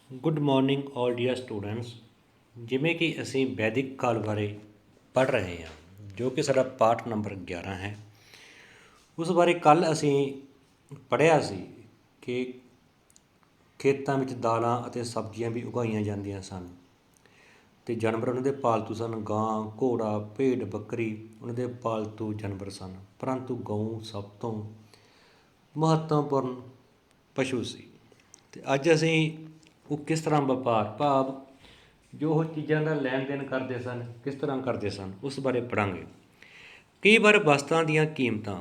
Good morning ਆਲ dear students. ਜਿਵੇਂ ਕਿ ਅਸੀਂ ਵੈਦਿਕ ਕਾਲ ਬਾਰੇ ਪੜ੍ਹ ਰਹੇ ਹਾਂ, ਜੋ ਕਿ ਸਾਡਾ ਪਾਠ ਨੰਬਰ 11 ਹੈ। ਉਸ ਬਾਰੇ ਕੱਲ੍ਹ ਅਸੀਂ ਪੜ੍ਹਿਆ ਸੀ ਕਿ ਖੇਤਾਂ ਵਿੱਚ ਦਾਲਾਂ ਅਤੇ ਸਬਜ਼ੀਆਂ ਵੀ ਉਗਾਈਆਂ ਜਾਂਦੀਆਂ ਸਨ ਅਤੇ ਜਾਨਵਰ ਉਹਨਾਂ ਦੇ ਪਾਲਤੂ ਸਨ। ਗਾਂ, ਘੋੜਾ, ਭੇਡ, ਬੱਕਰੀ ਉਹਨਾਂ ਦੇ ਪਾਲਤੂ ਜਾਨਵਰ ਸਨ, ਪਰੰਤੂ ਗਊ ਸਭ ਤੋਂ ਮਹੱਤਵਪੂਰਨ ਪਸ਼ੂ ਸੀ। ਅਤੇ ਅੱਜ ਅਸੀਂ ਉਹ ਕਿਸ ਤਰ੍ਹਾਂ ਵਪਾਰ ਭਾਵ ਜੋ ਉਹ ਚੀਜ਼ਾਂ ਦਾ ਲੈਣ ਦੇਣ ਕਰਦੇ ਸਨ, ਕਿਸ ਤਰ੍ਹਾਂ ਕਰਦੇ ਸਨ, ਉਸ ਬਾਰੇ ਪੜ੍ਹਾਂਗੇ। ਕਈ ਵਾਰ ਵਸਤਾਂ ਦੀਆਂ ਕੀਮਤਾਂ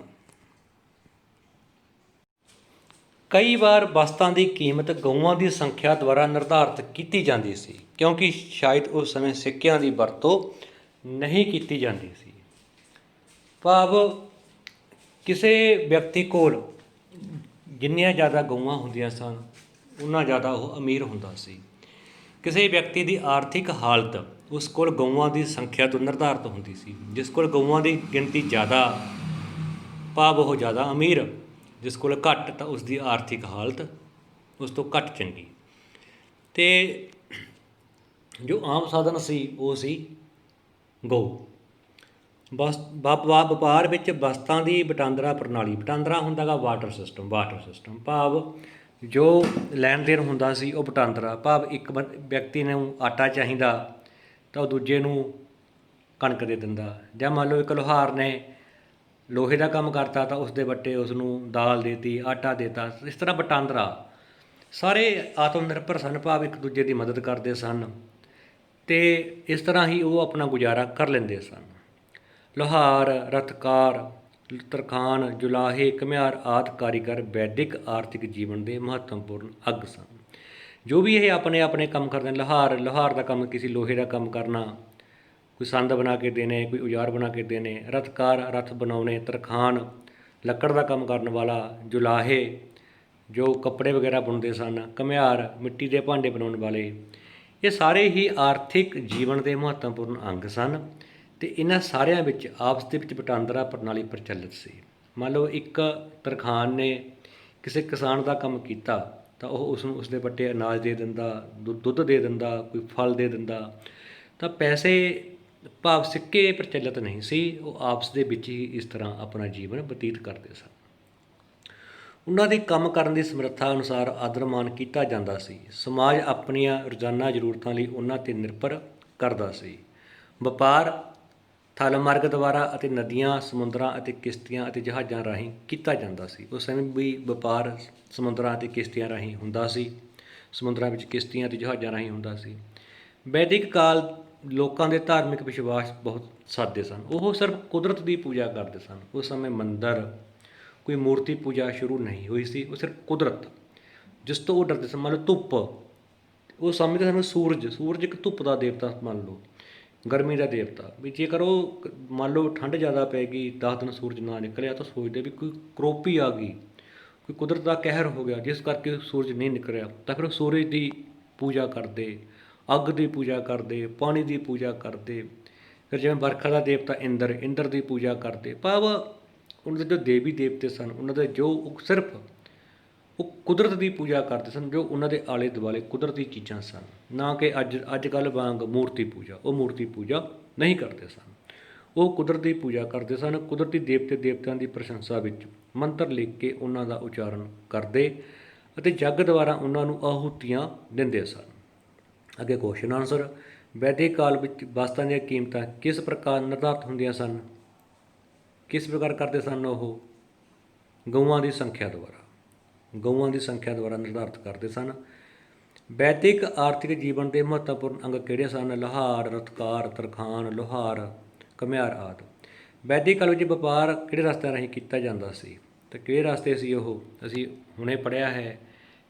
ਦੀ ਕੀਮਤ ਗਊਆਂ ਦੀ ਸੰਖਿਆ ਦੁਆਰਾ ਨਿਰਧਾਰਿਤ ਕੀਤੀ ਜਾਂਦੀ ਸੀ, ਕਿਉਂਕਿ ਸ਼ਾਇਦ ਉਸ ਸਮੇਂ ਸਿੱਕਿਆਂ ਦੀ ਵਰਤੋਂ ਨਹੀਂ ਕੀਤੀ ਜਾਂਦੀ ਸੀ। ਭਾਵ ਕਿਸੇ ਵਿਅਕਤੀ ਕੋਲ ਜਿੰਨੀਆਂ ਜ਼ਿਆਦਾ ਗਊਆਂ ਹੁੰਦੀਆਂ ਸਨ, ਉਨਾ ਜ਼ਿਆਦਾ ਉਹ ਅਮੀਰ ਹੁੰਦਾ ਸੀ। ਕਿਸੇ ਵਿਅਕਤੀ ਦੀ ਆਰਥਿਕ ਹਾਲਤ ਉਸ ਕੋਲ ਗਊਆਂ ਦੀ ਸੰਖਿਆ ਤੋਂ ਨਿਰਧਾਰਿਤ ਹੁੰਦੀ ਸੀ। ਜਿਸ ਕੋਲ ਗਊਆਂ ਦੀ ਗਿਣਤੀ ਜ਼ਿਆਦਾ, ਭਾਵ ਉਹ ਜ਼ਿਆਦਾ ਅਮੀਰ। ਜਿਸ ਕੋਲ ਘੱਟ, ਤਾਂ ਉਸ ਦੀ ਆਰਥਿਕ ਹਾਲਤ ਉਸ ਤੋਂ ਘੱਟ ਚੰਗੀ। ਅਤੇ ਜੋ ਆਮ ਸਾਧਨ ਸੀ ਉਹ ਸੀ ਗਊ। ਵਪਾਰ ਵਿੱਚ ਵਸਤਾਂ ਦੀ ਵਟਾਂਦਰਾ ਪ੍ਰਣਾਲੀ। ਵਟਾਂਦਰਾ ਹੁੰਦਾ ਗਾ ਵਾਟਰ ਸਿਸਟਮ ਭਾਵ ਜੋ ਲੈਣ ਦੇਣ ਹੁੰਦਾ ਸੀ ਉਹ ਵਟਾਂਦਰਾ, ਭਾਵ ਇੱਕ ਵਿਅਕਤੀ ਨੂੰ ਆਟਾ ਚਾਹੀਦਾ ਤਾਂ ਉਹ ਦੂਜੇ ਨੂੰ ਕਣਕ ਦੇ ਦਿੰਦਾ, ਜਾਂ ਮੰਨ ਲਓ ਇੱਕ ਲੁਹਾਰ ਨੇ ਲੋਹੇ ਦਾ ਕੰਮ ਕਰਤਾ ਤਾਂ ਉਸ ਦੇ ਵੱਟੇ ਉਸ ਨੂੰ ਦਾਲ ਦੇਤੀ, ਆਟਾ ਦੇਤਾ। ਇਸ ਤਰ੍ਹਾਂ ਵਟਾਂਦਰਾ। ਸਾਰੇ ਆਤਮ ਨਿਰਭਰ ਸਨ, ਭਾਵ ਇੱਕ ਦੂਜੇ ਦੀ ਮਦਦ ਕਰਦੇ ਸਨ ਅਤੇ ਇਸ ਤਰ੍ਹਾਂ ਹੀ ਉਹ ਆਪਣਾ ਗੁਜ਼ਾਰਾ ਕਰ ਲੈਂਦੇ ਸਨ। ਲੁਹਾਰ, ਰਥਕਾਰ, ਤਰਖਾਣ, ਜੁਲਾਹੇ, ਘੁਮਿਆਰ ਆਦਿ ਕਾਰੀਗਰ ਵੈਦਿਕ ਆਰਥਿਕ ਜੀਵਨ ਦੇ ਮਹੱਤਵਪੂਰਨ ਅੰਗ ਸਨ। ਜੋ ਵੀ ਇਹ ਆਪਣੇ ਆਪਣੇ ਕੰਮ ਕਰਦੇ ਨੇ। ਲੁਹਾਰ ਦਾ ਕੰਮ ਕਿਸੇ ਲੋਹੇ ਦਾ ਕੰਮ ਕਰਨਾ, ਕੋਈ ਸੰਦ ਬਣਾ ਕੇ ਦੇਣੇ, ਕੋਈ ਔਜ਼ਾਰ ਬਣਾ ਕੇ ਦੇਣੇ। ਰਥਕਾਰ ਰਥ ਬਣਾਉਣੇ। ਤਰਖਾਣ ਲੱਕੜ ਦਾ ਕੰਮ ਕਰਨ ਵਾਲਾ। ਜੁਲਾਹੇ ਜੋ ਕੱਪੜੇ ਵਗੈਰਾ ਬੁਣਦੇ ਸਨ। ਘੁਮਿਆਰ ਮਿੱਟੀ ਦੇ ਭਾਂਡੇ ਬਣਾਉਣ ਵਾਲੇ। ਇਹ ਸਾਰੇ ਹੀ ਆਰਥਿਕ ਜੀਵਨ ਦੇ ਮਹੱਤਵਪੂਰਨ ਅੰਗ ਸਨ ਅਤੇ ਇਹਨਾਂ ਸਾਰਿਆਂ ਵਿੱਚ ਆਪਸ ਦੇ ਵਿੱਚ ਵਟਾਂਦਰਾ ਪ੍ਰਣਾਲੀ ਪ੍ਰਚਲਿਤ ਸੀ। ਮੰਨ ਲਓ ਇੱਕ ਤਰਖਾਣ ਨੇ ਕਿਸੇ ਕਿਸਾਨ ਦਾ ਕੰਮ ਕੀਤਾ ਤਾਂ ਉਹ ਉਸਨੂੰ ਉਸਦੇ ਵੱਟੇ ਅਨਾਜ ਦੇ ਦਿੰਦਾ, ਦੁੱਧ ਦੇ ਦਿੰਦਾ, ਕੋਈ ਫਲ ਦੇ ਦਿੰਦਾ। ਤਾਂ ਪੈਸੇ ਭਾਵ ਸਿੱਕੇ ਪ੍ਰਚਲਿਤ ਨਹੀਂ ਸੀ, ਉਹ ਆਪਸ ਦੇ ਵਿੱਚ ਹੀ ਇਸ ਤਰ੍ਹਾਂ ਆਪਣਾ ਜੀਵਨ ਬਤੀਤ ਕਰਦੇ ਸਨ। ਉਹਨਾਂ ਦੀ ਕੰਮ ਕਰਨ ਦੀ ਸਮਰੱਥਾ ਅਨੁਸਾਰ ਆਦਰ ਮਾਣ ਕੀਤਾ ਜਾਂਦਾ ਸੀ। ਸਮਾਜ ਆਪਣੀਆਂ ਰੋਜ਼ਾਨਾ ਜ਼ਰੂਰਤਾਂ ਲਈ ਉਹਨਾਂ 'ਤੇ ਨਿਰਭਰ ਕਰਦਾ ਸੀ। ਵਪਾਰ ਥਲ ਮਾਰਗ ਦੁਆਰਾ ਅਤੇ ਨਦੀਆਂ, ਸਮੁੰਦਰਾਂ ਅਤੇ ਕਿਸ਼ਤੀਆਂ ਅਤੇ ਜਹਾਜ਼ਾਂ ਰਾਹੀਂ ਕੀਤਾ ਜਾਂਦਾ ਸੀ। ਉਸ ਸਮੇਂ ਵੀ ਵਪਾਰ ਸਮੁੰਦਰਾਂ ਅਤੇ ਕਿਸ਼ਤੀਆਂ ਰਾਹੀਂ ਹੁੰਦਾ ਸੀ। ਸਮੁੰਦਰਾਂ ਵਿੱਚ ਕਿਸ਼ਤੀਆਂ ਅਤੇ ਜਹਾਜ਼ਾਂ ਰਾਹੀਂ ਹੁੰਦਾ ਸੀ। ਵੈਦਿਕ ਕਾਲ ਲੋਕਾਂ ਦੇ ਧਾਰਮਿਕ ਵਿਸ਼ਵਾਸ ਬਹੁਤ ਸਾਦੇ ਸਨ। ਉਹ ਸਿਰਫ ਕੁਦਰਤ ਦੀ ਪੂਜਾ ਕਰਦੇ ਸਨ। ਉਸ ਸਮੇਂ ਮੰਦਰ, ਕੋਈ ਮੂਰਤੀ ਪੂਜਾ ਸ਼ੁਰੂ ਨਹੀਂ ਹੋਈ ਸੀ। ਉਹ ਸਿਰਫ ਕੁਦਰਤ, ਜਿਸ ਤੋਂ ਉਹ ਡਰਦੇ ਸਨ। ਮੰਨ ਲਓ ਧੁੱਪ, ਉਹ ਸਮਝਦੇ ਸਨ ਸੂਰਜ ਇੱਕ ਧੁੱਪ ਦਾ ਦੇਵਤਾ ਮੰਨ ਲਓ, ਗਰਮੀ ਦਾ ਦੇਵਤਾ। ਵੀ ਜੇਕਰ ਉਹ ਮੰਨ ਲਓ ਠੰਡ ਜ਼ਿਆਦਾ ਪੈ ਗਈ, 10 ਦਿਨ ਸੂਰਜ ਨਾ ਨਿਕਲਿਆ ਤਾਂ ਸੋਚਦੇ ਵੀ ਕੋਈ ਕਰੋਪੀ ਆ ਗਈ, ਕੋਈ ਕੁਦਰਤ ਦਾ ਕਹਿਰ ਹੋ ਗਿਆ ਜਿਸ ਕਰਕੇ ਸੂਰਜ ਨਹੀਂ ਨਿਕਲਿਆ। ਤਾਂ ਫਿਰ ਉਹ ਸੂਰਜ ਦੀ ਪੂਜਾ ਕਰਦੇ, ਅੱਗ ਦੀ ਪੂਜਾ ਕਰਦੇ, ਪਾਣੀ ਦੀ ਪੂਜਾ ਕਰਦੇ। ਫਿਰ ਜਿਵੇਂ ਵਰਖਾ ਦਾ ਦੇਵਤਾ ਇੰਦਰ ਦੀ ਪੂਜਾ ਕਰਦੇ। ਭਾਵ ਉਹਨਾਂ ਦੇ ਜੋ ਦੇਵੀ ਦੇਵਤੇ ਸਨ, ਉਹਨਾਂ ਦੇ ਜੋ ਸਿਰਫ ਉਹ ਕੁਦਰਤ ਦੀ ਪੂਜਾ ਕਰਦੇ ਸਨ, ਜੋ ਉਹਨਾਂ ਦੇ ਆਲੇ ਦੁਆਲੇ ਕੁਦਰਤੀ ਚੀਜ਼ਾਂ ਸਨ। ਨਾ ਕਿ ਅੱਜ ਕੱਲ੍ਹ ਵਾਂਗ ਮੂਰਤੀ ਪੂਜਾ। ਉਹ ਮੂਰਤੀ ਪੂਜਾ ਨਹੀਂ ਕਰਦੇ ਸਨ, ਉਹ ਕੁਦਰਤ ਦੀ ਪੂਜਾ ਕਰਦੇ ਸਨ। ਕੁਦਰਤੀ ਦੇਵਤਿਆਂ ਦੀ ਪ੍ਰਸ਼ੰਸਾ ਵਿੱਚ ਮੰਤਰ ਲਿਖ ਕੇ ਉਹਨਾਂ ਦਾ ਉਚਾਰਨ ਕਰਦੇ ਅਤੇ ਜੱਗ ਦੁਆਰਾ ਉਹਨਾਂ ਨੂੰ ਆਹੂਤੀਆਂ ਦਿੰਦੇ ਸਨ। ਅੱਗੇ ਕੁਐਸਚਨ ਆਨਸਰ। ਵੈਦਿਕ ਕਾਲ ਵਿੱਚ ਵਸਤਾਂ ਦੀਆਂ ਕੀਮਤਾਂ ਕਿਸ ਪ੍ਰਕਾਰ ਨਿਰਧਾਰਿਤ ਹੁੰਦੀਆਂ ਸਨ? ਕਿਸ ਪ੍ਰਕਾਰ ਕਰਦੇ ਸਨ ਉਹ? ਗਊਆਂ ਦੀ ਸੰਖਿਆ ਦੁਆਰਾ ਨਿਰਧਾਰਿਤ ਕਰਦੇ ਸਨ। ਵੈਦਿਕ ਆਰਥਿਕ ਜੀਵਨ ਦੇ ਮਹੱਤਵਪੂਰਨ ਅੰਗ ਕਿਹੜੇ ਸਨ? ਲੁਹਾਰ, ਰਥਕਾਰ, ਤਰਖਾਣ, ਲੁਹਾਰ, ਘੁਮਿਆਰ ਆਦਿ। ਵੈਦਿਕ ਕਾਲ ਵਿੱਚ ਵਪਾਰ ਕਿਹੜੇ ਰਸਤਿਆਂ ਰਾਹੀਂ ਕੀਤਾ ਜਾਂਦਾ ਸੀ? ਤਾਂ ਕਿਹੜੇ ਰਸਤੇ ਸੀ ਉਹ? ਅਸੀਂ ਹੁਣੇ ਪੜ੍ਹਿਆ ਹੈ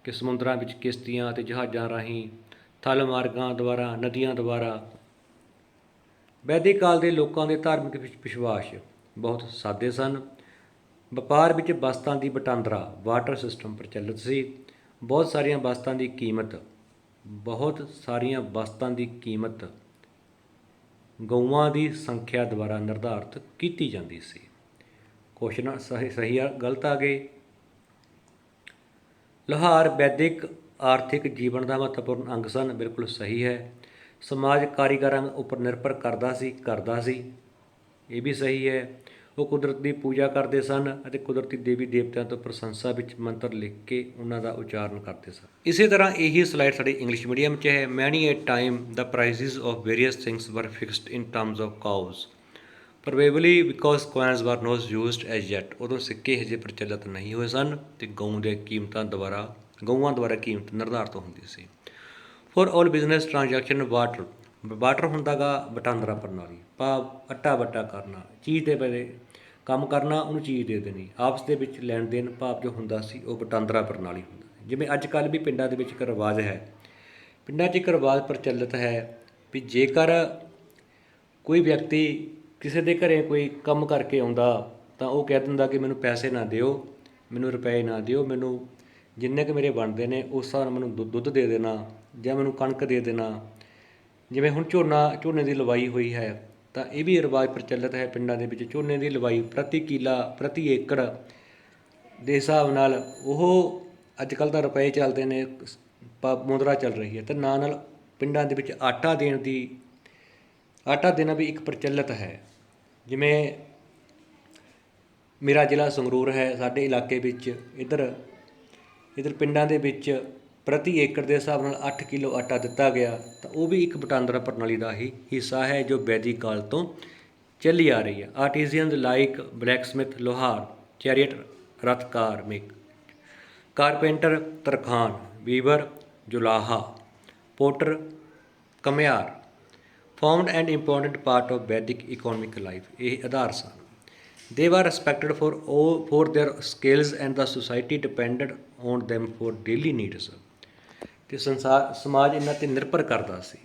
ਕਿ ਸਮੁੰਦਰਾਂ ਵਿੱਚ ਕਿਸ਼ਤੀਆਂ ਅਤੇ ਜਹਾਜ਼ਾਂ ਰਾਹੀਂ, ਥਲ ਮਾਰਗਾਂ ਦੁਆਰਾ, ਨਦੀਆਂ ਦੁਆਰਾ। ਵੈਦਿਕ ਕਾਲ ਦੇ ਲੋਕਾਂ ਦੇ ਧਾਰਮਿਕ ਵਿਸ਼ਵਾਸ ਬਹੁਤ ਸਾਦੇ ਸਨ। ਵਪਾਰ ਵਿੱਚ ਵਸਤਾਂ ਦੀ ਵਟਾਂਦਰਾ ਵਾਟਰ ਸਿਸਟਮ ਪ੍ਰਚਲਿਤ ਸੀ। ਬਹੁਤ ਸਾਰੀਆਂ ਵਸਤਾਂ ਦੀ ਕੀਮਤ ਗਊਆਂ ਦੀ ਸੰਖਿਆ ਦੁਆਰਾ ਨਿਰਧਾਰਿਤ ਕੀਤੀ ਜਾਂਦੀ ਸੀ। ਕੁਐਸਚਨ ਸਹੀ ਆ ਗਲਤ ਆ ਗਏ। ਲੁਹਾਰ ਵੈਦਿਕ ਆਰਥਿਕ ਜੀਵਨ ਦਾ ਮਹੱਤਵਪੂਰਨ ਅੰਗ ਸਨ। ਬਿਲਕੁਲ ਸਹੀ ਹੈ। ਸਮਾਜ ਕਾਰੀਗਰਾਂ ਉੱਪਰ ਨਿਰਭਰ ਕਰਦਾ ਸੀ, ਇਹ ਵੀ ਸਹੀ ਹੈ। ਉਹ ਕੁਦਰਤ ਦੀ ਪੂਜਾ ਕਰਦੇ ਸਨ ਅਤੇ ਕੁਦਰਤੀ ਦੇਵੀ ਦੇਵਤਿਆਂ ਤੋਂ ਪ੍ਰਸ਼ੰਸਾ ਵਿੱਚ ਮੰਤਰ ਲਿਖ ਕੇ ਉਹਨਾਂ ਦਾ ਉਚਾਰਨ ਕਰਦੇ ਸਨ। ਇਸੇ ਤਰ੍ਹਾਂ ਇਹੀ ਸਲਾਈਡ ਸਾਡੀ ਇੰਗਲਿਸ਼ ਮੀਡੀਅਮ 'ਚ ਹੈ। Many a time the prices of various things were fixed in terms of cows probably because coins were not used as yet. ਉਦੋਂ ਸਿੱਕੇ ਹਜੇ ਪ੍ਰਚਲਿਤ ਨਹੀਂ ਹੋਏ ਸਨ ਅਤੇ ਗਊਆਂ ਦੁਆਰਾ ਕੀਮਤ ਨਿਰਧਾਰਿਤ ਹੁੰਦੀ ਸੀ। For all business transaction barter ਹੁੰਦਾ ਗਾ ਵਟਾਂਦਰਾ ਪ੍ਰਣਾਲੀ, ਭਾਵ ਅੱਟਾ ਵੱਟਾ ਕਰਨਾ, ਚੀਜ਼ ਦੇ ਬਦਲੇ ਕੰਮ ਕਰਨਾ, ਉਹਨੂੰ ਚੀਜ਼ ਦੇ ਦੇਣੀ, ਆਪਸ ਦੇ ਵਿੱਚ ਲੈਣ ਦੇਣ ਭਾਵ ਜੋ ਹੁੰਦਾ ਸੀ ਉਹ ਵਟਾਂਦਰਾ ਪ੍ਰਣਾਲੀ ਹੁੰਦਾ। ਜਿਵੇਂ ਅੱਜ ਕੱਲ੍ਹ ਵੀ ਪਿੰਡਾਂ ਦੇ ਵਿੱਚ ਇੱਕ ਰਿਵਾਜ਼ ਹੈ, ਪਿੰਡਾਂ 'ਚ ਇੱਕ ਰਿਵਾਜ਼ ਪ੍ਰਚਲਿਤ ਹੈ ਵੀ ਜੇਕਰ ਕੋਈ ਵਿਅਕਤੀ ਕਿਸੇ ਦੇ ਘਰੇ ਕੋਈ ਕੰਮ ਕਰਕੇ ਆਉਂਦਾ ਤਾਂ ਉਹ ਕਹਿ ਦਿੰਦਾ ਕਿ ਮੈਨੂੰ ਪੈਸੇ ਨਾ ਦਿਓ, ਮੈਨੂੰ ਰੁਪਏ ਨਾ ਦਿਓ, ਮੈਨੂੰ ਜਿੰਨੇ ਕੁ ਮੇਰੇ ਬਣਦੇ ਨੇ ਉਸ ਹਿਸਾਬ ਨਾਲ ਮੈਨੂੰ ਦੁੱਧ ਦੇ ਦੇਣਾ ਜਾਂ ਮੈਨੂੰ ਕਣਕ ਦੇ ਦੇਣਾ। ਜਿਵੇਂ ਹੁਣ ਝੋਨੇ ਦੀ ਲਵਾਈ ਹੋਈ ਹੈ ਤਾਂ ਇਹ ਵੀ ਰਿਵਾਜ਼ ਪ੍ਰਚਲਿਤ ਹੈ ਪਿੰਡਾਂ ਦੇ ਵਿੱਚ। ਝੋਨੇ ਦੀ ਲਵਾਈ ਪ੍ਰਤੀ ਕਿੱਲਾ ਪ੍ਰਤੀ ਏਕੜ ਦੇ ਹਿਸਾਬ ਨਾਲ ਉਹ ਅੱਜ ਕੱਲ੍ਹ ਤਾਂ ਰੁਪਏ ਚੱਲਦੇ ਨੇ, ਮੁਦਰਾ ਚੱਲ ਰਹੀ ਹੈ, ਅਤੇ ਨਾਲ ਪਿੰਡਾਂ ਦੇ ਵਿੱਚ ਆਟਾ ਦੇਣਾ ਵੀ ਇੱਕ ਪ੍ਰਚਲਿਤ ਹੈ। ਜਿਵੇਂ ਮੇਰਾ ਜ਼ਿਲ੍ਹਾ ਸੰਗਰੂਰ ਹੈ, ਸਾਡੇ ਇਲਾਕੇ ਵਿੱਚ ਇੱਧਰ ਪਿੰਡਾਂ ਦੇ ਵਿੱਚ ਪ੍ਰਤੀ ਏਕੜ ਦੇ ਹਿਸਾਬ ਨਾਲ 8 ਕਿਲੋ ਆਟਾ ਦਿੱਤਾ ਗਿਆ ਤਾਂ ਉਹ ਵੀ ਇੱਕ ਵਟਾਂਦਰਾ ਪ੍ਰਣਾਲੀ ਦਾ ਹੀ ਹਿੱਸਾ ਹੈ ਜੋ ਵੈਦਿਕ ਕਾਲ ਤੋਂ ਚੱਲੀ ਆ ਰਹੀ ਹੈ। ਆਰਟੀਜ਼ੀਅਨਜ਼ ਲਾਈਕ ਬਲੈਕਸਮਿਥ ਲੋਹਾਰ, ਚੈਰੀਅਟ ਰਥ ਕਾਰਮਿਕ, ਕਾਰਪੇਂਟਰ ਤਰਖਾਨ, ਵੀਵਰ ਜੁਲਾਹਾ, ਪੋਟਰ ਘੁਮਿਆਰ formed and important part of ਵੈਦਿਕ ਇਕੋਨੋਮਿਕ ਲਾਈਫ। ਇਹ ਆਧਾਰ ਸਨ। They were respected for their skills and the society depended on them for daily needs। ਅਤੇ ਸਮਾਜ ਇਹਨਾਂ 'ਤੇ ਨਿਰਭਰ ਕਰਦਾ ਸੀ।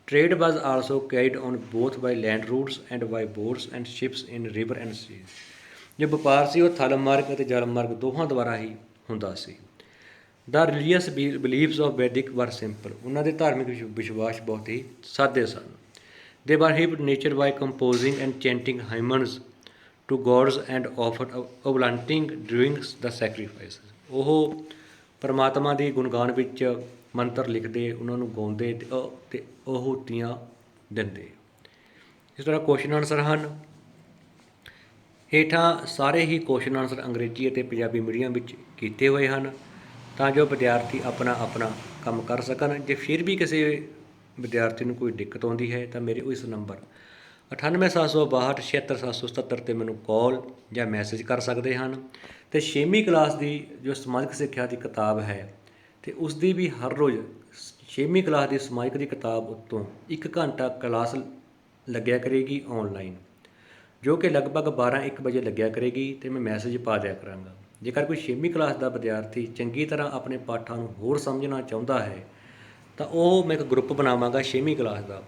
Trade was also carried on both by land routes and by boats and ships in river and seas। ਜੋ ਵਪਾਰ ਸੀ ਉਹ ਥਲ ਮਾਰਗ ਅਤੇ ਜਲ ਮਾਰਗ ਦੋਹਾਂ ਦੁਆਰਾ ਹੀ ਹੁੰਦਾ ਸੀ। The religious beliefs of Vedic were simple। ਉਹਨਾਂ ਦੇ ਧਾਰਮਿਕ ਵਿਸ਼ਵਾਸ ਬਹੁਤ ਹੀ ਸਾਦੇ ਸਨ। They worshipped nature by composing and chanting hymns to gods and offered oblating during the sacrifices। ਉਹ ਪਰਮਾਤਮਾ ਦੇ ਗੁਣਗਾਨ ਵਿੱਚ ਮੰਤਰ ਲਿਖਦੇ, ਉਹਨਾਂ ਨੂੰ ਗਾਉਂਦੇ ਅਤੇ ਆਹੂਤੀਆਂ ਦਿੰਦੇ। ਇਸ ਤਰ੍ਹਾਂ ਕੁਐਸਚਨ ਆਨਸਰ ਹਨ। ਹੇਠਾਂ ਸਾਰੇ ਹੀ ਕੁਐਸਚਨ ਆਨਸਰ ਅੰਗਰੇਜ਼ੀ ਅਤੇ ਪੰਜਾਬੀ ਮੀਡੀਅਮ ਵਿੱਚ ਕੀਤੇ ਹੋਏ ਹਨ ਤਾਂ ਜੋ ਵਿਦਿਆਰਥੀ ਆਪਣਾ ਕੰਮ ਕਰ ਸਕਣ। ਜੇ ਫਿਰ ਵੀ ਕਿਸੇ ਵਿਦਿਆਰਥੀ ਨੂੰ ਕੋਈ ਦਿੱਕਤ ਆਉਂਦੀ ਹੈ ਤਾਂ ਮੇਰੇ ਇਸ ਨੰਬਰ 9872 76777 'ਤੇ ਮੈਨੂੰ ਕਾਲ ਜਾਂ ਮੈਸੇਜ ਕਰ ਸਕਦੇ ਹਨ। ਅਤੇ 6ਵੀਂ ਕਲਾਸ ਦੀ ਜੋ ਸਮਾਜਿਕ ਸਿੱਖਿਆ ਦੀ ਕਿਤਾਬ ਹੈ ਅਤੇ ਉਸ ਦੀ ਵੀ ਹਰ ਰੋਜ਼ 6ਵੀਂ ਕਲਾਸ ਦੀ ਸਮਾਜਿਕ ਦੀ ਕਿਤਾਬ ਉੱਤੋਂ 1 ਘੰਟਾ ਕਲਾਸ ਲੱਗਿਆ ਕਰੇਗੀ ਔਨਲਾਈਨ, ਜੋ ਕਿ ਲਗਭਗ 12-1 ਵਜੇ ਲੱਗਿਆ ਕਰੇਗੀ ਅਤੇ ਮੈਂ ਮੈਸੇਜ ਪਾ ਦਿਆ ਕਰਾਂਗਾ। ਜੇਕਰ ਕੋਈ 6ਵੀਂ ਕਲਾਸ ਦਾ ਵਿਦਿਆਰਥੀ ਚੰਗੀ ਤਰ੍ਹਾਂ ਆਪਣੇ ਪਾਠਾਂ ਨੂੰ ਹੋਰ ਸਮਝਣਾ ਚਾਹੁੰਦਾ ਹੈ ਤਾਂ ਉਹ ਮੈਂ ਇੱਕ ਗਰੁੱਪ ਬਣਾਵਾਂਗਾ 6ਵੀਂ ਕਲਾਸ ਦਾ,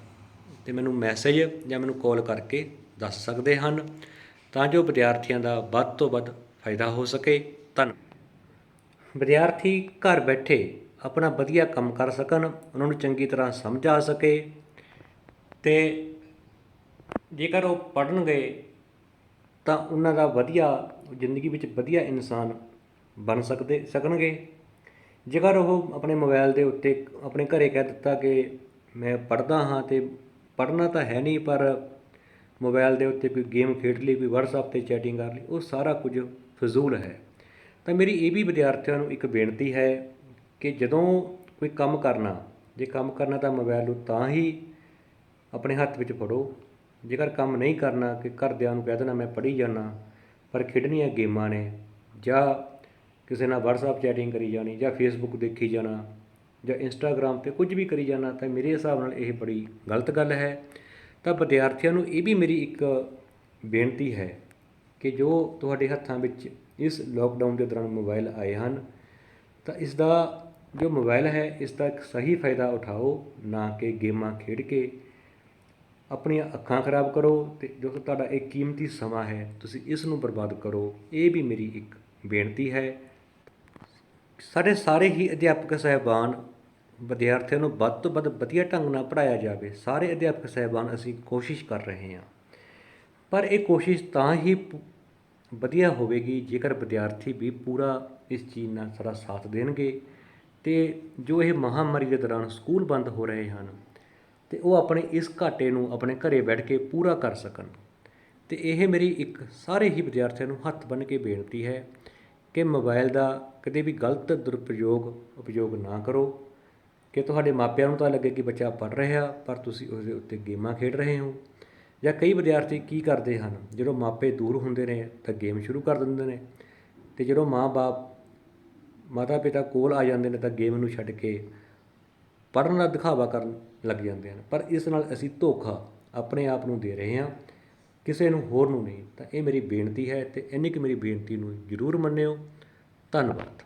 ਅਤੇ ਮੈਨੂੰ ਮੈਸੇਜ ਜਾਂ ਮੈਨੂੰ ਕਾਲ ਕਰਕੇ ਦੱਸ ਸਕਦੇ ਹਨ ਤਾਂ ਜੋ ਵਿਦਿਆਰਥੀਆਂ ਦਾ ਵੱਧ ਤੋਂ ਵੱਧ ਫਾਇਦਾ ਹੋ ਸਕੇ। ਵਿਦਿਆਰਥੀ ਘਰ ਬੈਠੇ ਆਪਣਾ ਵਧੀਆ ਕੰਮ ਕਰ ਸਕਣ, ਉਹਨਾਂ ਨੂੰ ਚੰਗੀ ਤਰ੍ਹਾਂ ਸਮਝ ਆ ਸਕੇ, ਅਤੇ ਜੇਕਰ ਉਹ ਪੜ੍ਹਨਗੇ ਤਾਂ ਉਹਨਾਂ ਦਾ ਵਧੀਆ ਜ਼ਿੰਦਗੀ ਵਿੱਚ ਵਧੀਆ ਇਨਸਾਨ ਬਣ ਸਕਣਗੇ। ਜੇਕਰ ਉਹ ਆਪਣੇ ਮੋਬਾਇਲ ਦੇ ਉੱਤੇ ਆਪਣੇ ਘਰੇ ਕਹਿ ਦਿੱਤਾ ਕਿ ਮੈਂ ਪੜ੍ਹਦਾ ਹਾਂ, ਅਤੇ ਪੜ੍ਹਨਾ ਤਾਂ ਹੈ ਨਹੀਂ ਪਰ ਮੋਬਾਇਲ ਦੇ ਉੱਤੇ ਕੋਈ ਗੇਮ ਖੇਡ ਲਈ, ਕੋਈ ਵਟਸਐਪ 'ਤੇ ਚੈਟਿੰਗ ਕਰ ਲਈ, ਉਹ ਸਾਰਾ ਕੁਝ ਫਜ਼ੂਲ ਹੈ। ਤਾਂ ਮੇਰੀ ਇਹ ਵੀ ਵਿਦਿਆਰਥੀਆਂ ਨੂੰ ਇੱਕ ਬੇਨਤੀ ਹੈ ਕਿ ਜਦੋਂ ਕੋਈ ਕੰਮ ਕਰਨਾ, ਜੇ ਕੰਮ ਕਰਨਾ ਤਾਂ ਮੋਬਾਇਲ ਨੂੰ ਤਾਂ ਹੀ ਆਪਣੇ ਹੱਥ ਵਿੱਚ ਫੜੋ। ਜੇਕਰ ਕੰਮ ਨਹੀਂ ਕਰਨਾ ਕਿ ਘਰਦਿਆਂ ਨੂੰ ਕਹਿ ਦੇਣਾ ਮੈਂ ਪੜ੍ਹੀ ਜਾਂਦਾ, ਪਰ ਖੇਡਣੀਆਂ ਗੇਮਾਂ ਨੇ ਜਾਂ ਕਿਸੇ ਨਾਲ ਵਟਸਐਪ ਚੈਟਿੰਗ ਕਰੀ ਜਾਣੀ ਜਾਂ ਫੇਸਬੁੱਕ ਦੇਖੀ ਜਾਣਾ ਜਾਂ ਇੰਸਟਾਗ੍ਰਾਮ 'ਤੇ ਕੁਝ ਵੀ ਕਰੀ ਜਾਣਾ, ਤਾਂ ਮੇਰੇ ਹਿਸਾਬ ਨਾਲ ਇਹ ਬੜੀ ਗਲਤ ਗੱਲ ਹੈ। ਤਾਂ ਵਿਦਿਆਰਥੀਆਂ ਨੂੰ ਇਹ ਵੀ ਮੇਰੀ ਇੱਕ ਬੇਨਤੀ ਹੈ ਕਿ ਜੋ ਤੁਹਾਡੇ ਹੱਥਾਂ ਵਿੱਚ ਇਸ ਲੋਕਡਾਊਨ ਦੇ ਦੌਰਾਨ ਮੋਬਾਈਲ ਆਏ ਹਨ ਤਾਂ ਇਸ ਦਾ ਜੋ ਮੋਬਾਈਲ ਹੈ ਇਸ ਦਾ ਇੱਕ ਸਹੀ ਫਾਇਦਾ ਉਠਾਓ, ਨਾ ਕਿ ਗੇਮਾਂ ਖੇਡ ਕੇ ਆਪਣੀਆਂ ਅੱਖਾਂ ਖਰਾਬ ਕਰੋ, ਅਤੇ ਜੋ ਤੁਹਾਡਾ ਇਹ ਕੀਮਤੀ ਸਮਾਂ ਹੈ ਤੁਸੀਂ ਇਸ ਨੂੰ ਬਰਬਾਦ ਕਰੋ। ਇਹ ਵੀ ਮੇਰੀ ਇੱਕ ਬੇਨਤੀ ਹੈ। ਸਾਡੇ ਸਾਰੇ ਹੀ ਅਧਿਆਪਕ ਸਾਹਿਬਾਨ ਵਿਦਿਆਰਥੀਆਂ ਨੂੰ ਵੱਧ ਤੋਂ ਵੱਧ ਵਧੀਆ ਢੰਗ ਨਾਲ ਪੜ੍ਹਾਇਆ ਜਾਵੇ। ਸਾਰੇ ਅਧਿਆਪਕ ਸਾਹਿਬਾਨ ਅਸੀਂ ਕੋਸ਼ਿਸ਼ ਕਰ ਰਹੇ ਹਾਂ, ਪਰ ਇਹ ਕੋਸ਼ਿਸ਼ ਤਾਂ ਹੀ ਵਧੀਆ ਹੋਵੇਗੀ ਜੇਕਰ ਵਿਦਿਆਰਥੀ ਵੀ ਪੂਰਾ ਇਸ ਚੀਜ਼ ਨਾਲ ਸਾਡਾ ਸਾਥ ਦੇਣਗੇ ਤੇ ਜੋ ਇਹ ਮਹਾਂਮਾਰੀ ਦੇ ਦੌਰਾਨ ਸਕੂਲ ਬੰਦ ਹੋ ਰਹੇ ਹਨ ਤੇ ਉਹ ਆਪਣੇ ਇਸ ਘਾਟੇ ਨੂੰ ਆਪਣੇ ਘਰੇ ਬੈਠ ਕੇ ਪੂਰਾ ਕਰ ਸਕਣ। ਤੇ ਇਹ ਮੇਰੀ ਇੱਕ ਸਾਰੇ ਹੀ ਵਿਦਿਆਰਥੀਆਂ ਨੂੰ ਹੱਥ ਬੰਨ੍ਹ ਕੇ ਬੇਨਤੀ ਹੈ ਕਿ ਮੋਬਾਈਲ ਦਾ ਕਦੇ ਵੀ ਗਲਤ ਉਪਯੋਗ ਨਾ ਕਰੋ, ਕਿ ਤੁਹਾਡੇ ਮਾਪਿਆਂ ਨੂੰ ਤਾਂ ਲੱਗੇ ਕਿ ਬੱਚਾ ਪੜ੍ਹ ਰਿਹਾ ਪਰ ਤੁਸੀਂ ਉਸਦੇ ਉੱਤੇ ਗੇਮਾਂ ਖੇਡ ਰਹੇ ਹੋ। ਜਾਂ ਕਈ ਵਿਦਿਆਰਥੀ ਕੀ ਕਰਦੇ ਹਨ, ਜਦੋਂ ਮਾਪੇ ਦੂਰ ਹੁੰਦੇ ਨੇ ਤਾਂ ਗੇਮ ਸ਼ੁਰੂ ਕਰ ਦਿੰਦੇ ਨੇ, ਅਤੇ ਜਦੋਂ ਮਾਤਾ ਪਿਤਾ ਕੋਲ ਆ ਜਾਂਦੇ ਨੇ ਤਾਂ ਗੇਮ ਨੂੰ ਛੱਡ ਕੇ ਪੜ੍ਹਨ ਦਾ ਦਿਖਾਵਾ ਕਰਨ ਲੱਗ ਜਾਂਦੇ ਹਨ। ਪਰ ਇਸ ਨਾਲ ਅਸੀਂ ਧੋਖਾ ਆਪਣੇ ਆਪ ਨੂੰ ਦੇ ਰਹੇ ਹਾਂ, ਕਿਸੇ ਨੂੰ ਹੋਰ ਨੂੰ ਨਹੀਂ। ਤਾਂ ਇਹ ਮੇਰੀ ਬੇਨਤੀ ਹੈ ਅਤੇ ਇੰਨੀ ਕੁ ਮੇਰੀ ਬੇਨਤੀ ਨੂੰ ਜ਼ਰੂਰ ਮੰਨਿਓ। ਧੰਨਵਾਦ।